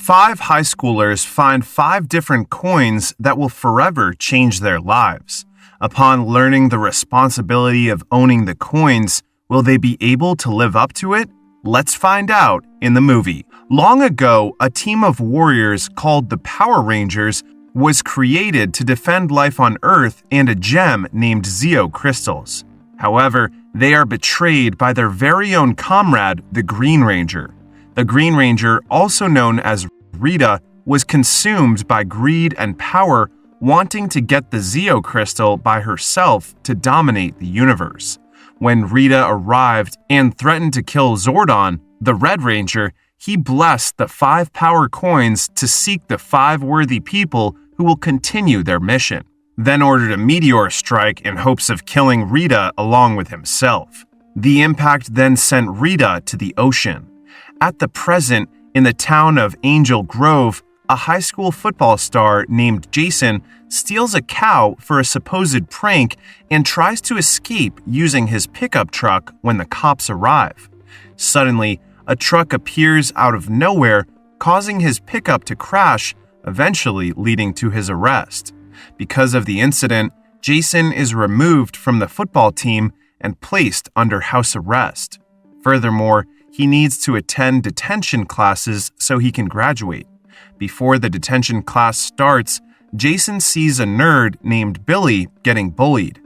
5 high schoolers find 5 different coins that will forever change their lives. Upon learning the responsibility of owning the coins, will they be able to live up to it? Let's find out in the movie. Long ago, a team of warriors called the Power Rangers was created to defend life on Earth and a gem named Zeo crystals. However, they are betrayed by their very own comrade, the Green Ranger. The Green Ranger, also known as Rita, was consumed by greed and power, wanting to get the Zeo crystal by herself to dominate the universe. When Rita arrived and threatened to kill Zordon, the Red Ranger, he blessed the 5 power coins to seek the 5 worthy people who will continue their mission, then ordered a meteor strike in hopes of killing Rita along with himself. The impact then sent Rita to the ocean. At the present, in the town of Angel Grove, a high school football star named Jason steals a cow for a supposed prank and tries to escape using his pickup truck when the cops arrive. Suddenly, a truck appears out of nowhere, causing his pickup to crash, eventually leading to his arrest. Because of the incident, Jason is removed from the football team and placed under house arrest. Furthermore, he needs to attend detention classes so he can graduate. Before the detention class starts, Jason sees a nerd named Billy getting bullied.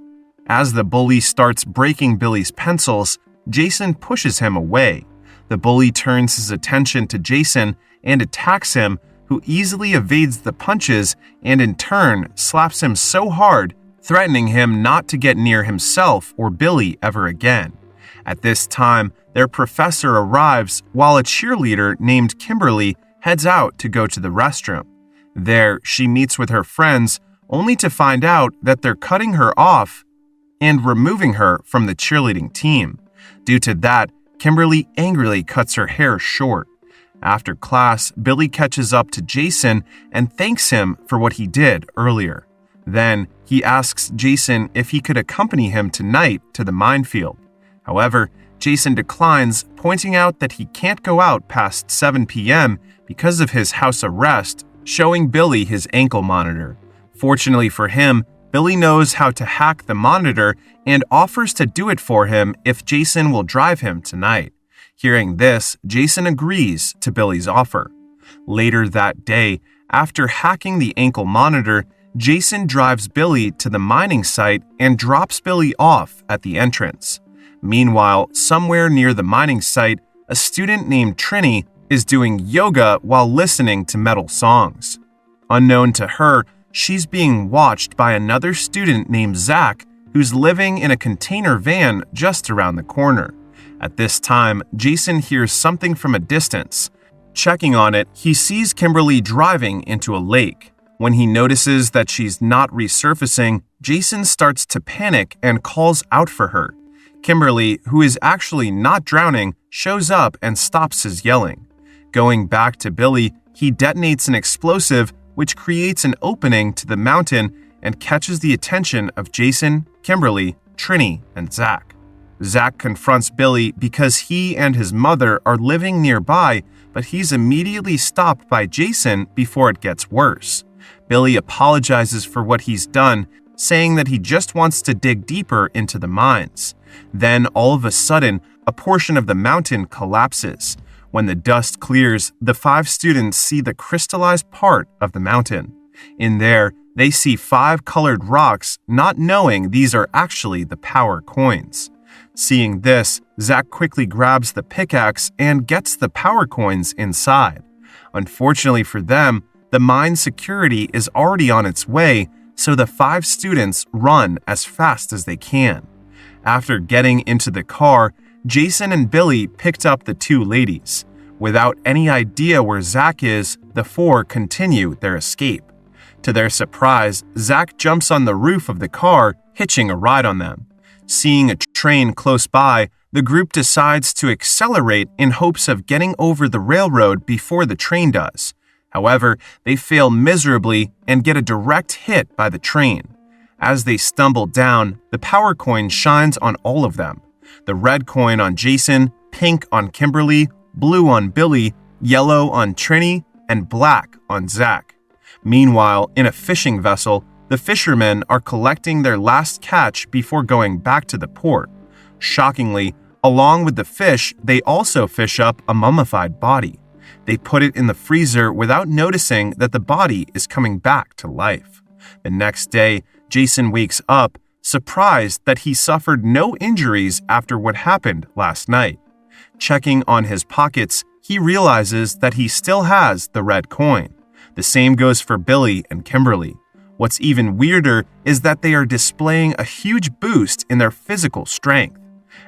As the bully starts breaking Billy's pencils, Jason pushes him away. The bully turns his attention to Jason and attacks him, who easily evades the punches and in turn slaps him so hard, threatening him not to get near himself or Billy ever again. At this time, their professor arrives while a cheerleader named Kimberly heads out to go to the restroom. There, she meets with her friends, only to find out that they're cutting her off and removing her from the cheerleading team. Due to that, Kimberly angrily cuts her hair short. After class, Billy catches up to Jason and thanks him for what he did earlier. Then, he asks Jason if he could accompany him tonight to the minefield. However, Jason declines, pointing out that he can't go out past 7 p.m. because of his house arrest, showing Billy his ankle monitor. Fortunately for him, Billy knows how to hack the monitor and offers to do it for him if Jason will drive him tonight. Hearing this, Jason agrees to Billy's offer. Later that day, after hacking the ankle monitor, Jason drives Billy to the mining site and drops Billy off at the entrance. Meanwhile, somewhere near the mining site, a student named Trini is doing yoga while listening to metal songs. Unknown to her, she's being watched by another student named Zach, who's living in a container van just around the corner. At this time, Jason hears something from a distance. Checking on it, he sees Kimberly driving into a lake. When he notices that she's not resurfacing, Jason starts to panic and calls out for her. Kimberly, who is actually not drowning, shows up and stops his yelling. Going back to Billy, he detonates an explosive which creates an opening to the mountain and catches the attention of Jason, Kimberly, Trini, and Zach. Zach confronts Billy because he and his mother are living nearby, but he's immediately stopped by Jason before it gets worse. Billy apologizes for what he's done, saying that he just wants to dig deeper into the mines. Then, all of a sudden, a portion of the mountain collapses. When the dust clears, the 5 students see the crystallized part of the mountain. In there, they see 5 colored rocks, not knowing these are actually the power coins. Seeing this, Zach quickly grabs the pickaxe and gets the power coins inside. Unfortunately for them, the mine security is already on its way, so the 5 students run as fast as they can. After getting into the car, Jason and Billy picked up the 2 ladies. Without any idea where Zach is, the 4 continue their escape. To their surprise, Zach jumps on the roof of the car, hitching a ride on them. Seeing a train close by, the group decides to accelerate in hopes of getting over the railroad before the train does. However, they fail miserably and get a direct hit by the train. As they stumble down, the power coin shines on all of them. The red coin on Jason, pink on Kimberly, blue on Billy, yellow on Trini, and black on Zach. Meanwhile, in a fishing vessel, the fishermen are collecting their last catch before going back to the port. Shockingly, along with the fish, they also fish up a mummified body. They put it in the freezer without noticing that the body is coming back to life. The next day, Jason wakes up, surprised that he suffered no injuries after what happened last night. Checking on his pockets, he realizes that he still has the red coin. The same goes for Billy and Kimberly. What's even weirder is that they are displaying a huge boost in their physical strength.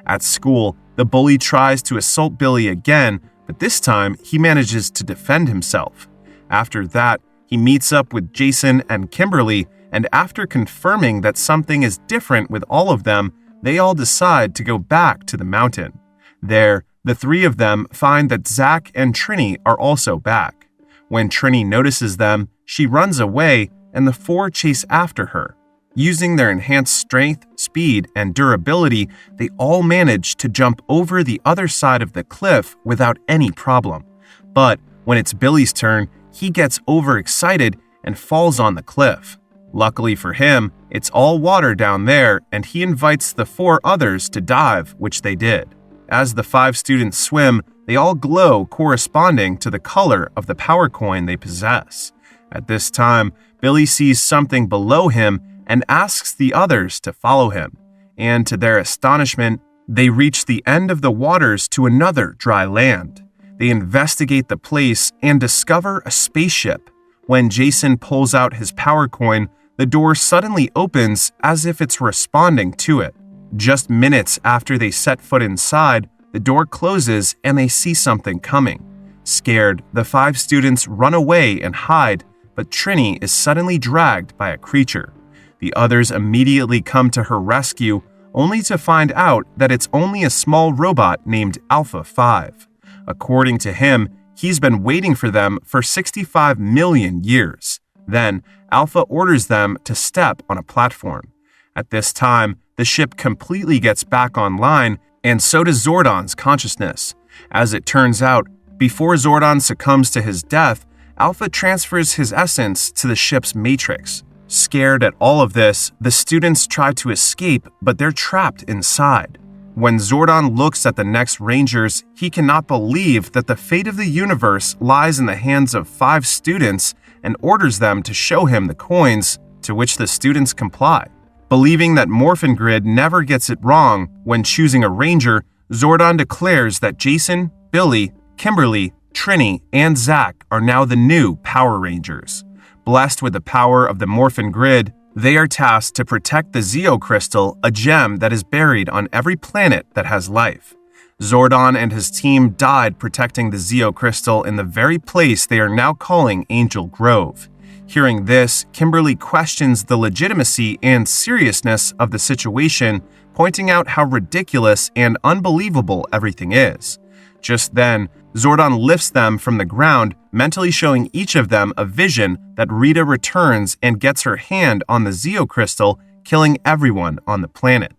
At school, the bully tries to assault Billy again, but this time he manages to defend himself. After that, he meets up with Jason and Kimberly, and after confirming that something is different with all of them, they all decide to go back to the mountain. There, the three of them find that Zach and Trini are also back. When Trini notices them, she runs away, and the four chase after her. Using their enhanced strength, speed, and durability, they all manage to jump over the other side of the cliff without any problem. But when it's Billy's turn, he gets overexcited and falls on the cliff. Luckily for him, it's all water down there, and he invites the four others to dive, which they did. As the 5 students swim, they all glow corresponding to the color of the power coin they possess. At this time, Billy sees something below him and asks the others to follow him. And to their astonishment, they reach the end of the waters to another dry land. They investigate the place and discover a spaceship. When Jason pulls out his power coin, the door suddenly opens as if it's responding to it. Just minutes after they set foot inside, the door closes and they see something coming. Scared, the 5 students run away and hide, but Trini is suddenly dragged by a creature. The others immediately come to her rescue, only to find out that it's only a small robot named Alpha 5. According to him, he's been waiting for them for 65 million years. Then, Alpha orders them to step on a platform. At this time, the ship completely gets back online, and so does Zordon's consciousness. As it turns out, before Zordon succumbs to his death, Alpha transfers his essence to the ship's matrix. Scared at all of this, the students try to escape, but they're trapped inside. When Zordon looks at the next Rangers, he cannot believe that the fate of the universe lies in the hands of 5 students and orders them to show him the coins, to which the students comply. Believing that Morphin Grid never gets it wrong when choosing a Ranger, Zordon declares that Jason, Billy, Kimberly, Trini, and Zach are now the new Power Rangers. Blessed with the power of the Morphin Grid, they are tasked to protect the Zeo Crystal, a gem that is buried on every planet that has life. Zordon and his team died protecting the Zeo Crystal in the very place they are now calling Angel Grove. Hearing this, Kimberly questions the legitimacy and seriousness of the situation, pointing out how ridiculous and unbelievable everything is. Just then, Zordon lifts them from the ground, mentally showing each of them a vision that Rita returns and gets her hand on the Zeo Crystal, killing everyone on the planet.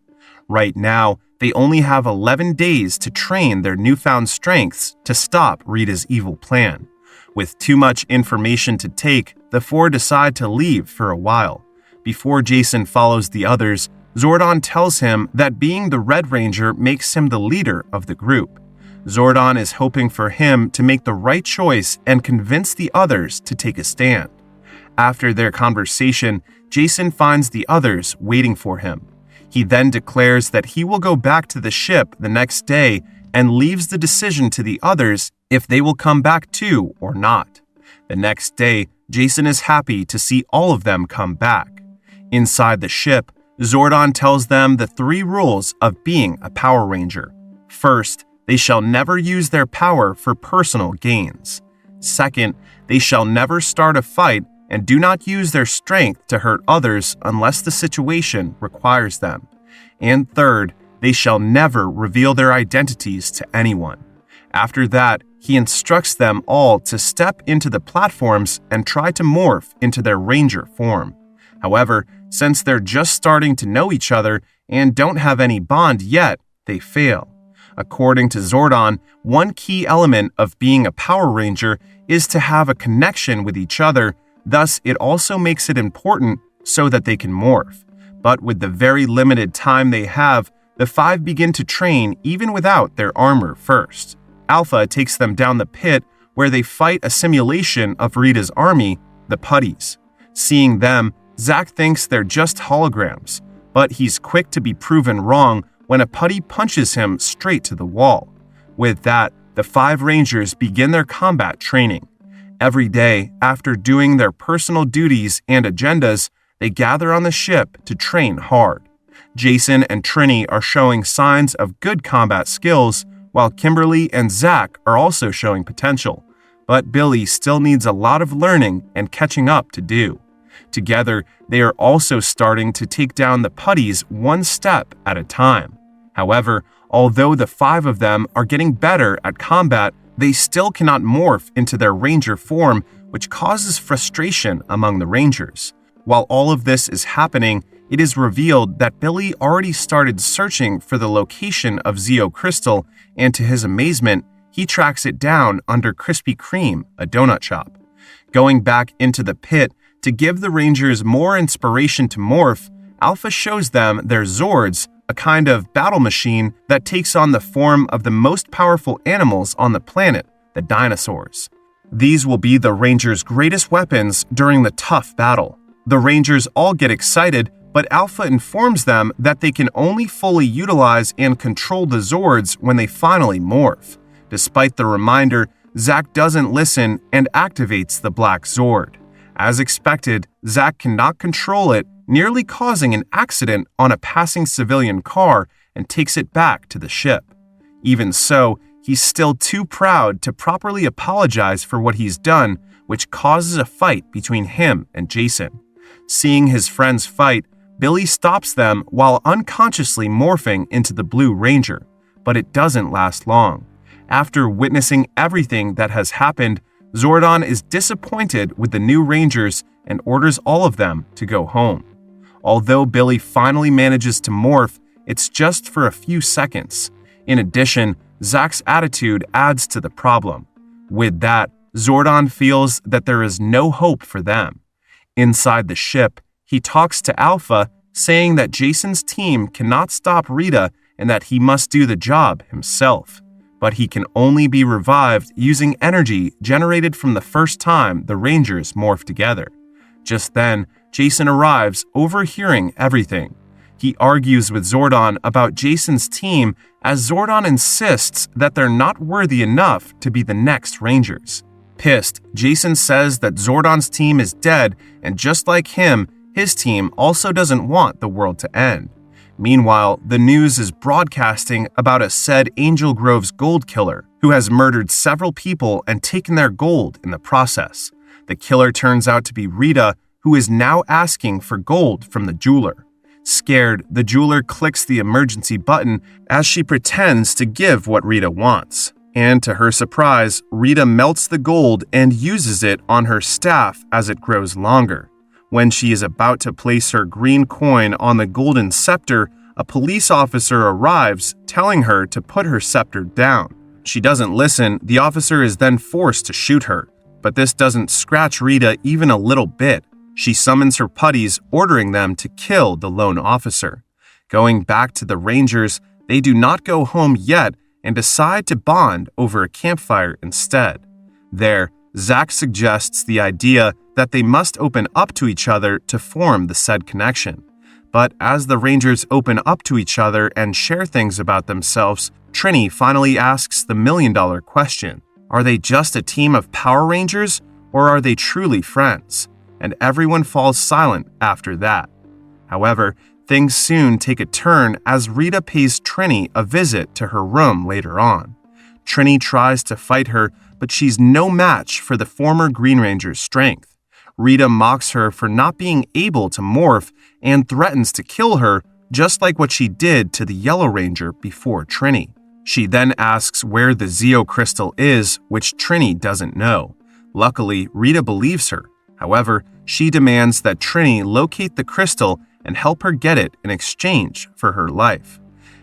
Right now, they only have 11 days to train their newfound strengths to stop Rita's evil plan. With too much information to take, the 4 decide to leave for a while. Before Jason follows the others, Zordon tells him that being the Red Ranger makes him the leader of the group. Zordon is hoping for him to make the right choice and convince the others to take a stand. After their conversation, Jason finds the others waiting for him. He then declares that he will go back to the ship the next day and leaves the decision to the others if they will come back too or not. The next day, Jason is happy to see all of them come back. Inside the ship, Zordon tells them the 3 rules of being a Power Ranger. First, they shall never use their power for personal gains. Second, they shall never start a fight and do not use their strength to hurt others unless the situation requires them. And third, they shall never reveal their identities to anyone. After that, he instructs them all to step into the platforms and try to morph into their Ranger form. However, since they're just starting to know each other and don't have any bond yet, they fail. According to Zordon, one key element of being a Power Ranger is to have a connection with each other, thus it also makes it important so that they can morph. But with the very limited time they have, the five begin to train even without their armor first. Alpha takes them down the pit where they fight a simulation of Rita's army, the Putties. Seeing them, Zack thinks they're just holograms, but he's quick to be proven wrong when a Putty punches him straight to the wall. With that, the five Rangers begin their combat training. Every day, after doing their personal duties and agendas, they gather on the ship to train hard. Jason and Trini are showing signs of good combat skills, while Kimberly and Zack are also showing potential. But Billy still needs a lot of learning and catching up to do. Together, they are also starting to take down the Putties one step at a time. However, although the five of them are getting better at combat, they still cannot morph into their Ranger form, which causes frustration among the Rangers. While all of this is happening, it is revealed that Billy already started searching for the location of Zeo Crystal, and to his amazement, he tracks it down under Krispy Kreme, a donut shop. Going back into the pit to give the Rangers more inspiration to morph, Alpha shows them their Zords, a kind of battle machine that takes on the form of the most powerful animals on the planet, the dinosaurs. These will be the Rangers' greatest weapons during the tough battle. The Rangers all get excited, but Alpha informs them that they can only fully utilize and control the Zords when they finally morph. Despite the reminder, Zack doesn't listen and activates the Black Zord. As expected, Zack cannot control it, nearly causing an accident on a passing civilian car, and takes it back to the ship. Even so, he's still too proud to properly apologize for what he's done, which causes a fight between him and Jason. Seeing his friends fight, Billy stops them while unconsciously morphing into the Blue Ranger, but it doesn't last long. After witnessing everything that has happened, Zordon is disappointed with the new Rangers and orders all of them to go home. Although Billy finally manages to morph, it's just for a few seconds. In addition, Zack's attitude adds to the problem. With that, Zordon feels that there is no hope for them. Inside the ship, he talks to Alpha, saying that Jason's team cannot stop Rita and that he must do the job himself. But he can only be revived using energy generated from the first time the Rangers morphed together. Just then, Jason arrives, overhearing everything. He argues with Zordon about Jason's team as Zordon insists that they're not worthy enough to be the next Rangers. Pissed, Jason says that Zordon's team is dead, and just like him, his team also doesn't want the world to end. Meanwhile, the news is broadcasting about a said Angel Grove's gold killer, who has murdered several people and taken their gold in the process. The killer turns out to be Rita, who is now asking for gold from the jeweler. Scared, the jeweler clicks the emergency button as she pretends to give what Rita wants. And to her surprise, Rita melts the gold and uses it on her staff as it grows longer. When she is about to place her green coin on the golden scepter, a police officer arrives, telling her to put her scepter down. She doesn't listen. The officer is then forced to shoot her. But this doesn't scratch Rita even a little bit. She summons her putties, ordering them to kill the lone officer. Going back to the Rangers, they do not go home yet and decide to bond over a campfire instead. There, Zack suggests the idea that they must open up to each other to form the said connection. But as the Rangers open up to each other and share things about themselves, Trini finally asks the million-dollar question. Are they just a team of Power Rangers, or are they truly friends? And everyone falls silent after that. However, things soon take a turn as Rita pays Trini a visit to her room later on. Trini tries to fight her, but she's no match for the former Green Ranger's strength. Rita mocks her for not being able to morph and threatens to kill her, just like what she did to the Yellow Ranger before Trini. She then asks where the Zeo Crystal is, which Trini doesn't know. Luckily, Rita believes her. However, she demands that Trini locate the crystal and help her get it in exchange for her life.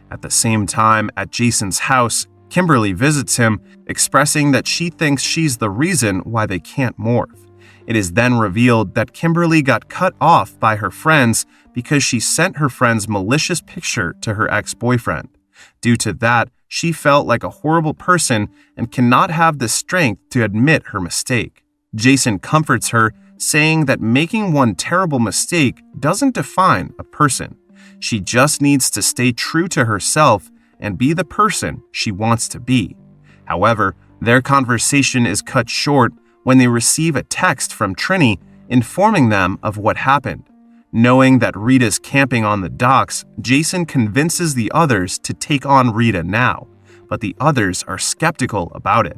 At the same time, at Jason's house, Kimberly visits him, expressing that she thinks she's the reason why they can't morph. It is then revealed that Kimberly got cut off by her friends because she sent her friend's malicious picture to her ex-boyfriend. Due to that, she felt like a horrible person and cannot have the strength to admit her mistake. Jason comforts her, saying that making one terrible mistake doesn't define a person. She just needs to stay true to herself and be the person she wants to be. However, their conversation is cut short when they receive a text from Trini informing them of what happened. Knowing that Rita's camping on the docks, Jason convinces the others to take on Rita now, but the others are skeptical about it.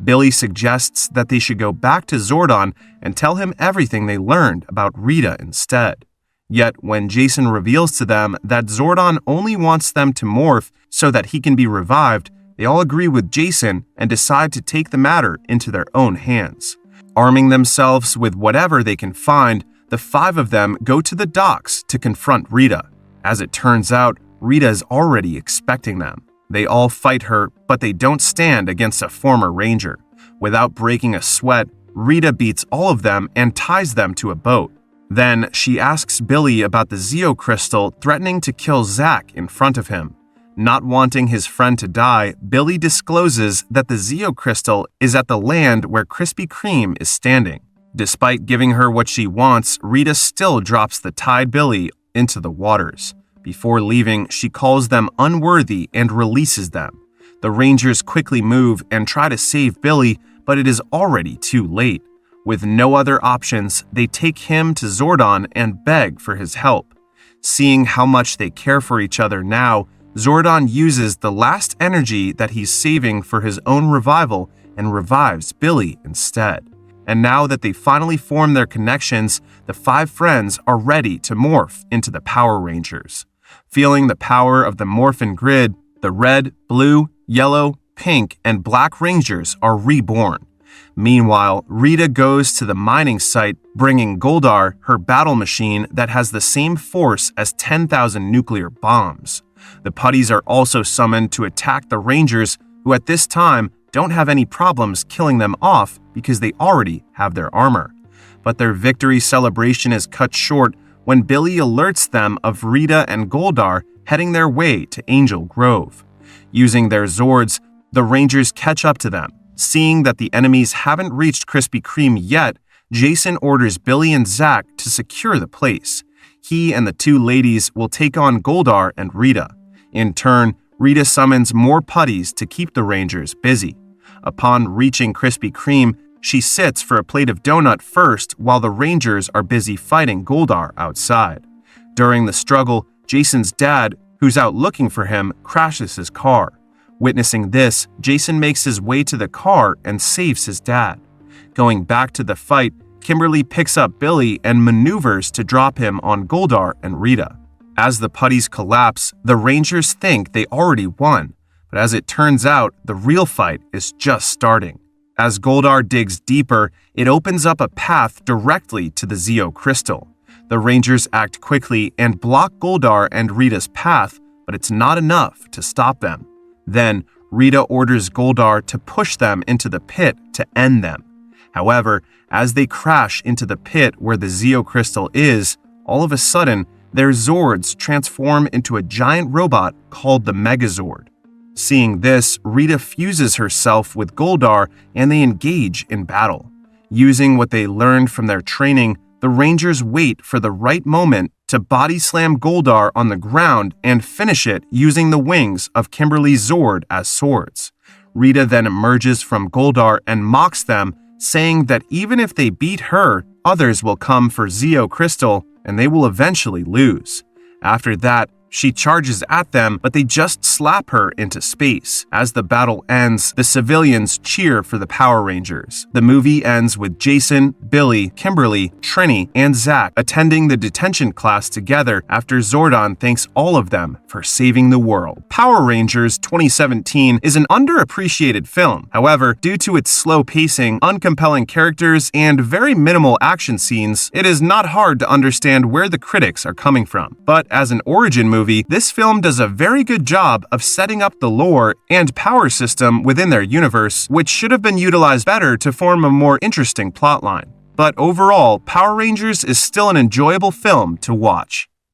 Billy suggests that they should go back to Zordon and tell him everything they learned about Rita instead. Yet when Jason reveals to them that Zordon only wants them to morph so that he can be revived, they all agree with Jason and decide to take the matter into their own hands. Arming themselves with whatever they can find, the 5 of them go to the docks to confront Rita. As it turns out, Rita is already expecting them. They all fight her, but they don't stand against a former ranger. Without breaking a sweat, Rita beats all of them and ties them to a boat. Then she asks Billy about the Zeo crystal, threatening to kill Zach in front of him. Not wanting his friend to die, Billy discloses that the Zeo crystal is at the land where Krispy Kreme is standing. Despite giving her what she wants, Rita still drops the tied Billy into the waters. Before leaving, she calls them unworthy and releases them. The Rangers quickly move and try to save Billy, but it is already too late. With no other options, they take him to Zordon and beg for his help. Seeing how much they care for each other now, Zordon uses the last energy that he's saving for his own revival and revives Billy instead. And now that they finally form their connections, the 5 friends are ready to morph into the Power Rangers. Feeling the power of the Morphin Grid, the red, blue, yellow, pink, and black Rangers are reborn. Meanwhile, Rita goes to the mining site, bringing Goldar, her battle machine that has the same force as 10,000 nuclear bombs. The putties are also summoned to attack the Rangers, who at this time don't have any problems killing them off because they already have their armor. But their victory celebration is cut short when Billy alerts them of Rita and Goldar heading their way to Angel Grove. Using their Zords, the Rangers catch up to them. Seeing that the enemies haven't reached Krispy Kreme yet, Jason orders Billy and Zach to secure the place. He and the 2 ladies will take on Goldar and Rita. In turn, Rita summons more putties to keep the Rangers busy. Upon reaching Krispy Kreme, she sits for a plate of donut first while the Rangers are busy fighting Goldar outside. During the struggle, Jason's dad, who's out looking for him, crashes his car. Witnessing this, Jason makes his way to the car and saves his dad. Going back to the fight, Kimberly picks up Billy and maneuvers to drop him on Goldar and Rita. As the putties collapse, the Rangers think they already won, but as it turns out, the real fight is just starting. As Goldar digs deeper, it opens up a path directly to the Zeo crystal. The Rangers act quickly and block Goldar and Rita's path, but it's not enough to stop them. Then, Rita orders Goldar to push them into the pit to end them. However, as they crash into the pit where the Zeo crystal is, all of a sudden, their Zords transform into a giant robot called the Megazord. Seeing this, Rita fuses herself with Goldar and they engage in battle. Using what they learned from their training, the Rangers wait for the right moment to body slam Goldar on the ground and finish it using the wings of Kimberly's Zord as swords. Rita then emerges from Goldar and mocks them, saying that even if they beat her, others will come for Zeo Crystal and they will eventually lose. After that, she charges at them, but they just slap her into space. As the battle ends, the civilians cheer for the Power Rangers. The movie ends with Jason, Billy, Kimberly, Trini, and Zach attending the detention class together after Zordon thanks all of them for saving the world. Power Rangers 2017 is an underappreciated film. However, due to its slow pacing, uncompelling characters, and very minimal action scenes, it is not hard to understand where the critics are coming from. But as an origin movie, movie, this film does a very good job of setting up the lore and power system within their universe, which should have been utilized better to form a more interesting plotline. But overall, Power Rangers is still an enjoyable film to watch.